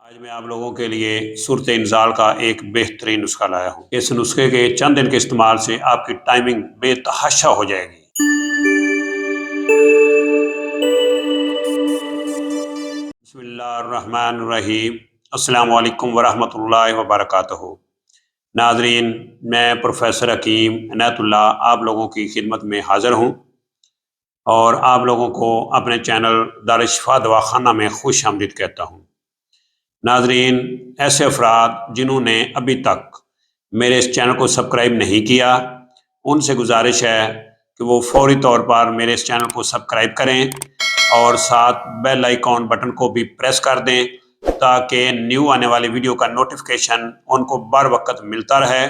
آج میں آپ لوگوں کے لیے صورت انزال کا ایک بہترین نسخہ لایا ہوں۔ اس نسخے کے چند دن کے استعمال سے آپ کی ٹائمنگ بے تحاشا ہو جائے گی۔ بسم اللہ الرحمن الرحیم۔ السلام علیکم ورحمۃ اللہ وبرکاتہ۔ ناظرین، میں پروفیسر حکیم عنایت اللہ آپ لوگوں کی خدمت میں حاضر ہوں اور آپ لوگوں کو اپنے چینل دارالشفا دواخانہ میں خوش آمدید کہتا ہوں۔ ناظرین، ایسے افراد جنہوں نے ابھی تک میرے اس چینل کو سبسکرائب نہیں کیا، ان سے گزارش ہے کہ وہ فوری طور پر میرے اس چینل کو سبسکرائب کریں اور ساتھ بیل آئیکن بٹن کو بھی پریس کر دیں تاکہ نیو آنے والی ویڈیو کا نوٹیفیکیشن ان کو بر وقت ملتا رہے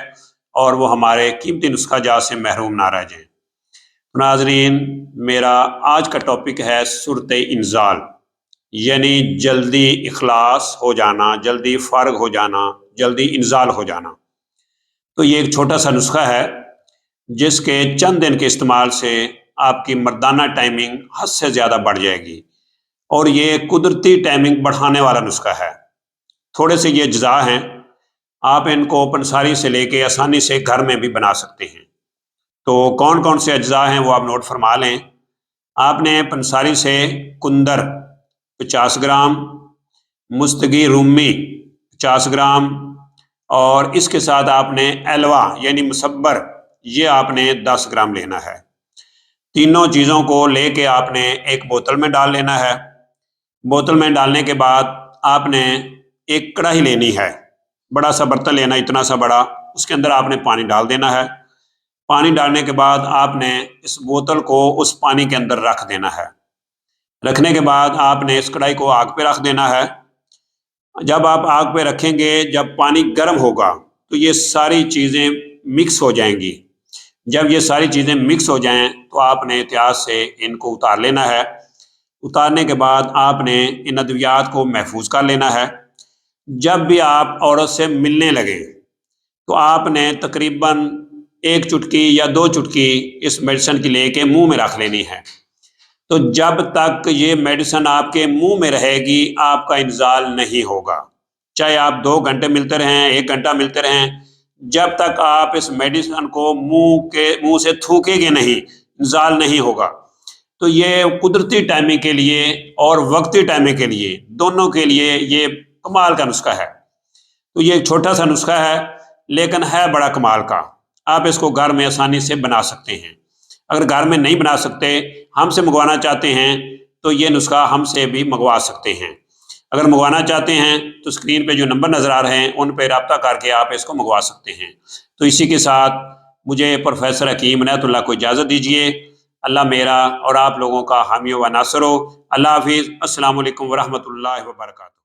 اور وہ ہمارے قیمتی نسخہ جات سے محروم نہ رہ جائیں۔ ناظرین، میرا آج کا ٹاپک ہے صورت انزال، یعنی جلدی اخلاص ہو جانا، جلدی فارغ ہو جانا، جلدی انزال ہو جانا۔ تو یہ ایک چھوٹا سا نسخہ ہے جس کے چند دن کے استعمال سے آپ کی مردانہ ٹائمنگ حد سے زیادہ بڑھ جائے گی، اور یہ قدرتی ٹائمنگ بڑھانے والا نسخہ ہے۔ تھوڑے سے یہ اجزاء ہیں، آپ ان کو پنساری سے لے کے آسانی سے گھر میں بھی بنا سکتے ہیں۔ تو کون کون سے اجزاء ہیں وہ آپ نوٹ فرما لیں۔ آپ نے پنساری سے کندر 50 گرام، مستگی رومی 50 گرام، اور اس کے ساتھ آپ نے ایلوا یعنی مصبر یہ آپ نے 10 گرام لینا ہے۔ تینوں چیزوں کو لے کے آپ نے ایک بوتل میں ڈال لینا ہے۔ بوتل میں ڈالنے کے بعد آپ نے ایک کڑاہی لینی ہے، بڑا سا برتن لینا، اتنا سا بڑا، اس کے اندر آپ نے پانی ڈال دینا ہے۔ پانی ڈالنے کے بعد آپ نے اس بوتل کو اس پانی کے اندر رکھ دینا ہے۔ رکھنے کے بعد آپ نے اس کڑاہی کو آگ پہ رکھ دینا ہے۔ جب آپ آگ پہ رکھیں گے، جب پانی گرم ہوگا تو یہ ساری چیزیں مکس ہو جائیں گی۔ جب یہ ساری چیزیں مکس ہو جائیں تو آپ نے احتیاط سے ان کو اتار لینا ہے۔ اتارنے کے بعد آپ نے ان ادویات کو محفوظ کر لینا ہے۔ جب بھی آپ عورت سے ملنے لگیں تو آپ نے تقریباً 1 چٹکی یا 2 چٹکی اس میڈیسن کی لے کے منہ میں رکھ لینی ہے۔ تو جب تک یہ میڈیسن آپ کے منہ میں رہے گی آپ کا انزال نہیں ہوگا، چاہے آپ 2 گھنٹے ملتے رہیں، 1 گھنٹہ ملتے رہیں، جب تک آپ اس میڈیسن کو منہ سے تھوکیں گے نہیں، انزال نہیں ہوگا۔ تو یہ قدرتی ٹائمنگ کے لیے اور وقتی ٹائمنگ کے لیے، دونوں کے لیے یہ کمال کا نسخہ ہے۔ تو یہ ایک چھوٹا سا نسخہ ہے لیکن ہے بڑا کمال کا۔ آپ اس کو گھر میں آسانی سے بنا سکتے ہیں۔ اگر گھر میں نہیں بنا سکتے، ہم سے منگوانا چاہتے ہیں تو یہ نسخہ ہم سے بھی منگوا سکتے ہیں۔ اگر منگوانا چاہتے ہیں تو اسکرین پہ جو نمبر نظر آ رہے ہیں ان پہ رابطہ کر کے آپ اس کو منگوا سکتے ہیں۔ تو اسی کے ساتھ مجھے پروفیسر حکیم عنایت اللہ کو اجازت دیجیے۔ اللہ میرا اور آپ لوگوں کا حامی و ناصر ہو۔ اللہ حافظ۔ السلام علیکم ورحمۃ اللہ وبرکاتہ۔